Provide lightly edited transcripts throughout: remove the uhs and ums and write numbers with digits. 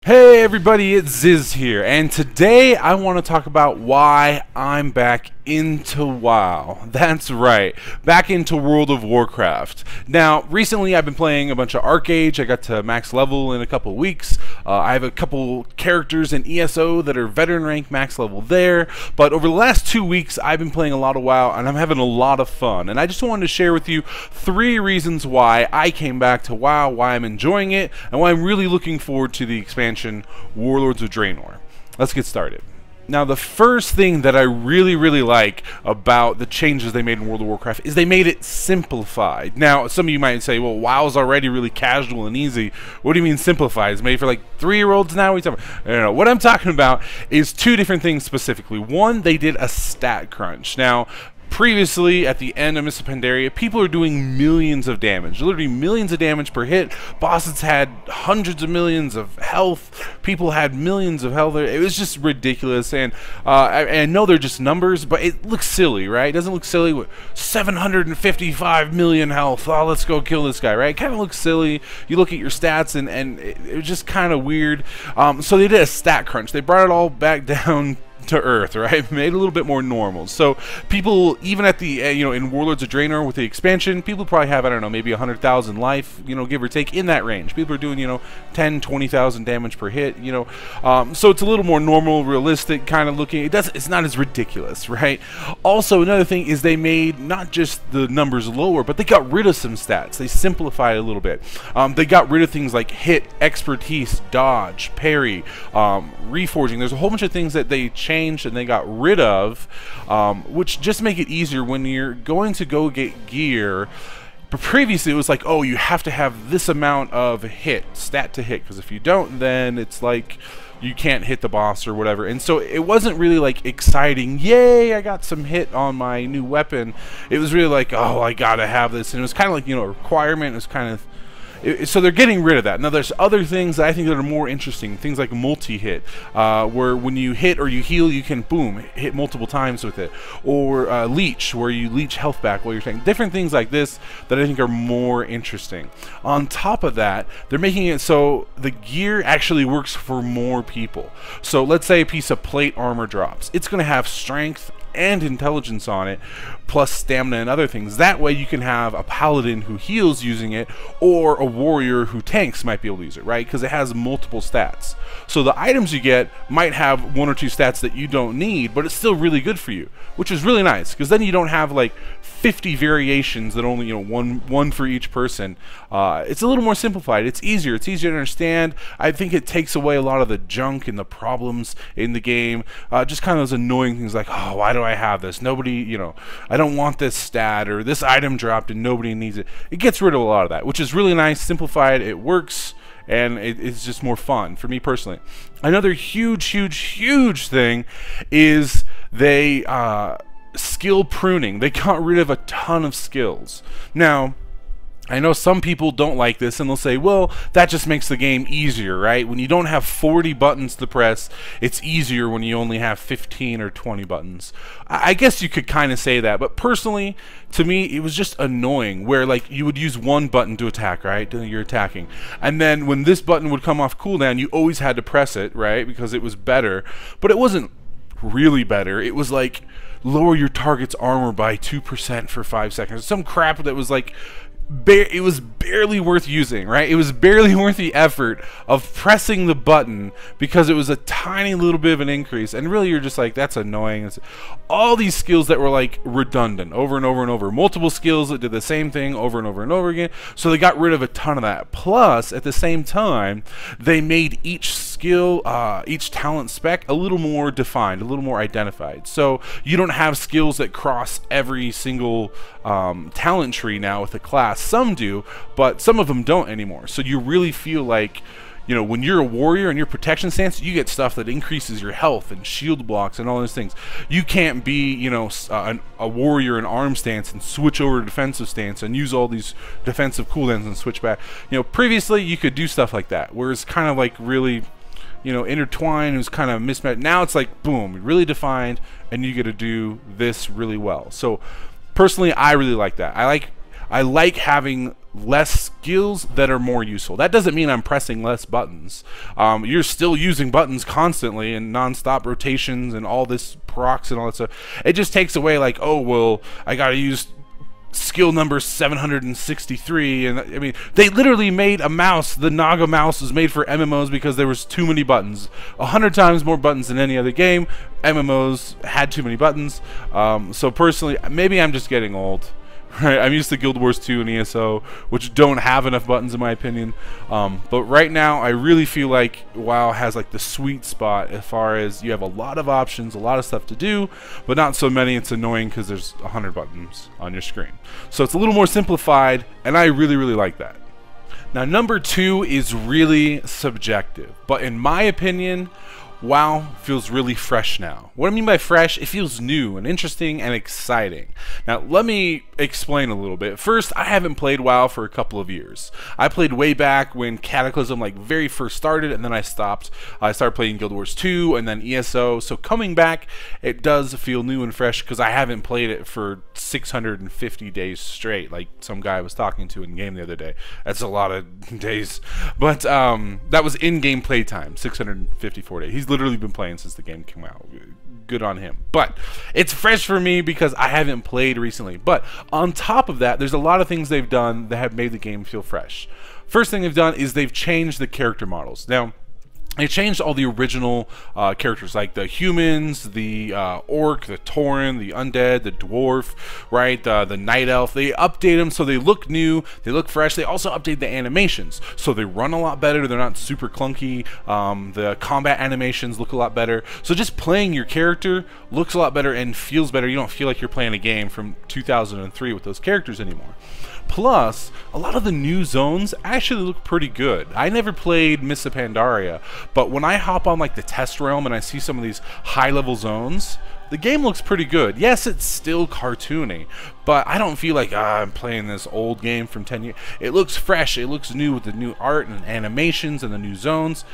Hey everybody, it's Ziz here, and today I want to talk about why I'm back into WoW. That's right, back into World of Warcraft. Now, recently I've been playing a bunch of Archage. I got to max level in a couple of weeks. I have a couple characters in ESO that are veteran rank max level there, but over the last 2 weeks I've been playing a lot of WoW, and I'm having a lot of fun. And I just wanted to share with you 3 reasons why I came back to WoW, why I'm enjoying it, and why I'm really looking forward to the expansion Warlords of Draenor. Let's get started. Now, the first thing that I really like about the changes they made in World of Warcraft is they made it simplified. Now, some of you might say, well, WoW's already really casual and easy. What do you mean simplified? It's made for like 3-year-olds now? No. What I'm talking about is 2 different things specifically. One, they did a stat crunch. Now, previously, at the end of Mists of Pandaria, people are doing millions of damage, literally millions of damage per hit. Bosses had hundreds of millions of health. People had millions of health. It was just ridiculous, and I know they're just numbers, but it looks silly, right? It doesn't look silly with 755 million health. Oh, let's go kill this guy, right? It kind of looks silly. You look at your stats, and it was just kind of weird. So they did a stat crunch. They brought it all back down to earth, right? Made it a little bit more normal. So people, even at the in Warlords of Draenor with the expansion, people probably have, I don't know, maybe 100,000 life, give or take, in that range. People are doing 10, 20,000 damage per hit, so it's a little more normal, realistic kind of looking. It's not as ridiculous, right? Also, another thing is they made not just the numbers lower, but they got rid of some stats. They simplified it a little bit. They got rid of things like hit, expertise, dodge, parry, reforging. There's a whole bunch of things that they changed and they got rid of, which just make it easier when you're going to go get gear. But previously it was like, oh, you have to have this amount of stat to hit, because if you don't, then it's like you can't hit the boss or whatever. And so it wasn't really like exciting, yay, I got some hit on my new weapon. It was really like, oh, I gotta have this. And it was kind of like, a requirement. It was kind of, so they're getting rid of that. Now there's other things that I think that are more interesting, things like multi-hit, where when you hit or you heal, you can, boom, hit multiple times with it, or leech, where you leech health back while you're tanking. Different things like this that I think are more interesting. On top of that, they're making it so the gear actually works for more people. So let's say a piece of plate armor drops. It's going to have strength and intelligence on it, plus stamina and other things. That way you can have a paladin who heals using it, or a warrior who tanks might be able to use it, right? Because it has multiple stats. So the items you get might have 1 or 2 stats that you don't need, but it's still really good for you, which is really nice, because then you don't have like 50 variations that only, one for each person. It's a little more simplified. It's easier to understand. I think it takes away a lot of the junk and the problems in the game. Just kind of those annoying things like, oh, why do I have this? Nobody, I don't want this stat, or this item dropped and nobody needs it. It gets rid of a lot of that, which is really nice, simplified, it works, and it's just more fun for me personally. Another huge thing is they skill pruning. They got rid of a ton of skills. Now, I know some people don't like this, and they'll say, well, that just makes the game easier, right? When you don't have 40 buttons to press, it's easier when you only have 15 or 20 buttons. I guess you could kind of say that, but personally, to me, it was just annoying, where like you would use one button to attack, right? You're attacking. And then when this button would come off cooldown, you always had to press it, right? Because it was better. But it wasn't really better. It was like, lower your target's armor by 2% for 5 seconds. Some crap that was like, it was barely worth using, right? It was barely worth the effort of pressing the button, because it was a tiny little bit of an increase, and really you're just like, that's annoying. It's all these skills that were like redundant over and over, multiple skills that did the same thing over and over again. So they got rid of a ton of that. Plus, at the same time, they made each skill, each talent spec a little more defined, a little more identified. So you don't have skills that cross every single talent tree now with a class. Some do, but some of them don't anymore. So you really feel like, when you're a warrior and your protection stance, you get stuff that increases your health and shield blocks and all those things. You can't be, a warrior in arm stance and switch over to defensive stance and use all these defensive cooldowns and switch back. Previously you could do stuff like that, where it's kind of like really, intertwined. It was kind of mismatched. Now it's like, boom, really defined, and you get to do this really well. So personally, I really like that. I like having less skills that are more useful. That doesn't mean I'm pressing less buttons. You're still using buttons constantly and non-stop rotations and all this procs and all that stuff. It just takes away like, oh, well, I gotta use skill number 763, and I mean, they literally made a mouse. The Naga mouse was made for MMOs because there was too many buttons. 100 times more buttons than any other game. MMOs had too many buttons. So personally, maybe I'm just getting old. Right, I'm used to Guild Wars 2 and ESO, which don't have enough buttons in my opinion. But right now, I really feel like WoW has like the sweet spot as far as you have a lot of options, a lot of stuff to do, but not so many. It's annoying because there's 100 buttons on your screen. So it's a little more simplified, and I really, really like that. Now, number 2 is really subjective, but in my opinion, WoW feels really fresh now. What I mean by fresh, it feels new and interesting and exciting. Now, let me explain a little bit. First, I haven't played WoW for a couple of years. I played way back when Cataclysm like very first started, and then I stopped. I started playing Guild Wars 2 and then ESO. So coming back, it does feel new and fresh because I haven't played it for 650 days straight, like some guy I was talking to in game the other day. That's a lot of days. But that was in-game playtime, 654 days. He's literally been playing since the game came out. Good on him. But it's fresh for me because I haven't played recently. But on top of that, there's a lot of things they've done that have made the game feel fresh. First thing they've done is they've changed the character models. Now, they changed all the original characters, like the humans, the orc, the tauren, the undead, the dwarf, right? The night elf. They update them so they look new, they look fresh. They also update the animations so they run a lot better. They're not super clunky. The combat animations look a lot better. So just playing your character looks a lot better and feels better. You don't feel like you're playing a game from 2003 with those characters anymore. Plus, a lot of the new zones actually look pretty good. I never played Mists of Pandaria, but when I hop on like the test realm and I see some of these high-level zones, the game looks pretty good. Yes, it's still cartoony, but I don't feel like I'm playing this old game from 10 years. It looks fresh, it looks new with the new art and animations and the new zones.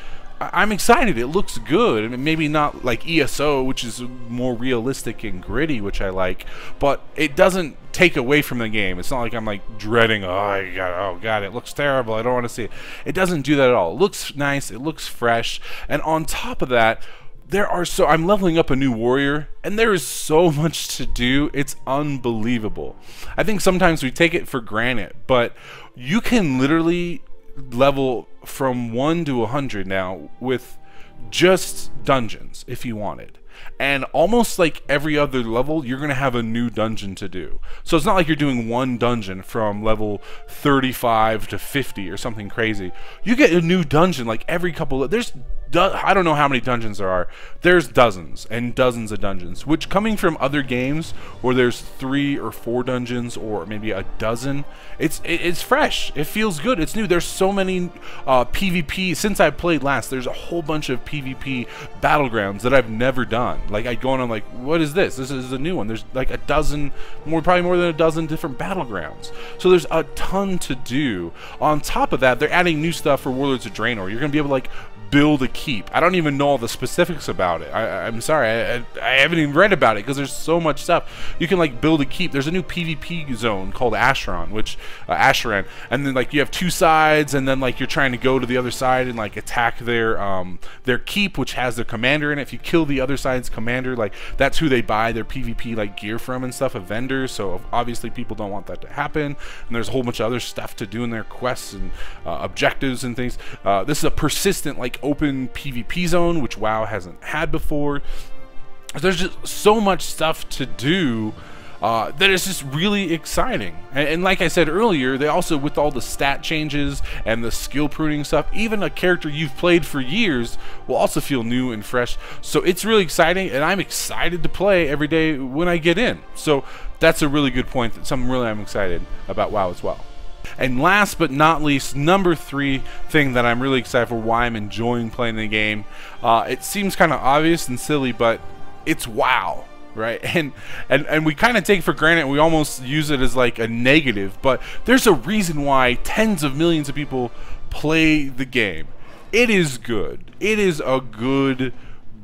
I'm excited. It looks good. I mean, maybe not like ESO, which is more realistic and gritty, which I like, but it doesn't take away from the game. It's not like I'm like dreading, oh god, it looks terrible, I don't want to see it. It doesn't do that at all. It looks nice, it looks fresh, and on top of that, I'm leveling up a new warrior, and there is so much to do. It's unbelievable. I think sometimes we take it for granted, but you can literally level from 1 to 100 now with just dungeons if you wanted. And almost like every other level, you're going to have a new dungeon to do. So it's not like you're doing one dungeon from level 35 to 50 or something crazy. You get a new dungeon like every couple of... I don't know how many dungeons there are. There's dozens and dozens of dungeons, which coming from other games where there's 3 or 4 dungeons or maybe a dozen, it's fresh. It feels good. It's new. There's so many PvP. Since I played last, there's a whole bunch of PvP battlegrounds that I've never done. Like I go on, I'm like, what is this? This is a new one. There's like a dozen, probably more than a dozen different battlegrounds. So there's a ton to do. On top of that, they're adding new stuff for Warlords of Draenor. You're gonna be able to like build a keep. I don't even know all the specifics about it. I'm sorry, I haven't even read about it because there's so much stuff. You can like build a keep. There's a new PvP zone called Asheron, and then like you have 2 sides, and then like you're trying to go to the other side and like attack their keep, which has their commander in it. If you kill the other side's commander, like that's who they buy their PvP like gear from and stuff, a vendor. So obviously people don't want that to happen, and there's a whole bunch of other stuff to do in their quests and objectives and things. This is a persistent like open PvP zone, which WoW hasn't had before. There's just so much stuff to do that is just really exciting. And like I said earlier, they also, with all the stat changes and the skill pruning stuff, even a character you've played for years will also feel new and fresh. So it's really exciting, and I'm excited to play every day when I get in. So that's a really good point. That's something really I'm excited about WoW as well. And last but not least, number 3 thing that I'm really excited for, why I'm enjoying playing the game. It seems kind of obvious and silly, but it's WoW, right? And we kind of take it for granted. We almost use it as like a negative, but there's a reason why tens of millions of people play the game. It is good. It is a good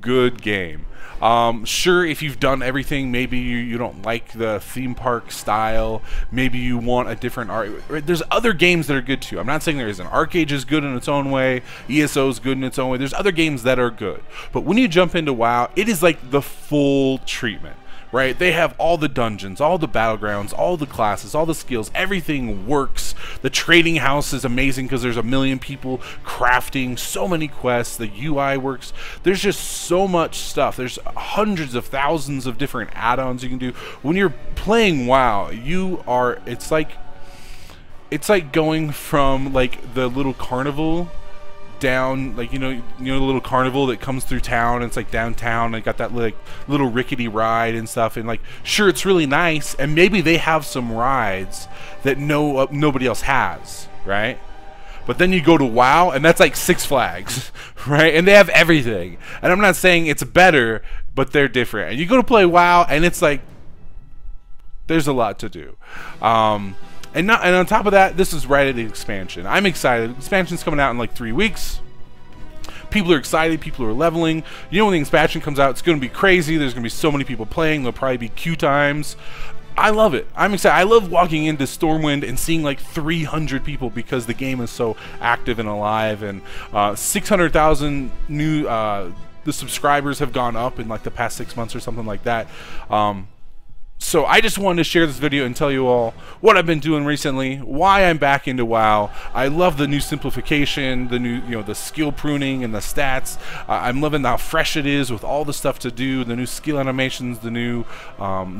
good game. Sure, if you've done everything, maybe you don't like the theme park style, maybe you want a different art. There's other games that are good too. I'm not saying there isn't. Arcade is good in its own way, ESO is good in its own way. There's other games that are good. But when you jump into WoW, it is like the full treatment. Right? They have all the dungeons, all the battlegrounds, all the classes, all the skills, everything works. The trading house is amazing because there's a million people crafting so many quests. The UI works. There's just so much stuff. There's hundreds of thousands of different add-ons you can do. When you're playing WoW, it's like going from like the little carnival down, like you know the little carnival that comes through town, and it's like downtown, and got that like little rickety ride and stuff, and like sure, it's really nice, and maybe they have some rides that nobody else has, right? But then you go to WoW, and that's like Six Flags, right? And they have everything, and I'm not saying it's better, but they're different. And you go to play WoW, and it's like there's a lot to do. And on top of that, this is right at the expansion. I'm excited. Expansion's coming out in like 3 weeks. People are excited. People are leveling. You know, when the expansion comes out, it's going to be crazy. There's going to be so many people playing. There'll probably be queue times. I love it. I'm excited. I love walking into Stormwind and seeing like 300 people because the game is so active and alive. And 600,000 new the subscribers have gone up in like the past 6 months or something like that. So I just wanted to share this video and tell you all what I've been doing recently, why I'm back into WoW. I love the new simplification, the new, the skill pruning and the stats. I'm loving how fresh it is with all the stuff to do, the new skill animations, the new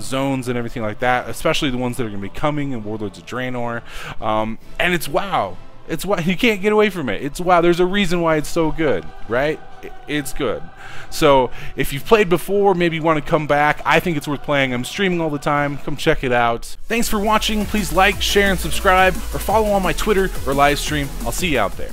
zones and everything like that, especially the ones that are going to be coming in Warlords of Draenor. And it's WoW. It's WoW. You can't get away from it. It's WoW. There's a reason why it's so good, right? It's good. So if you've played before, maybe you want to come back, I think it's worth playing. I'm streaming all the time. Come check it out. Thanks for watching. Please like, share, and subscribe, or follow on my Twitter or live stream. I'll see you out there.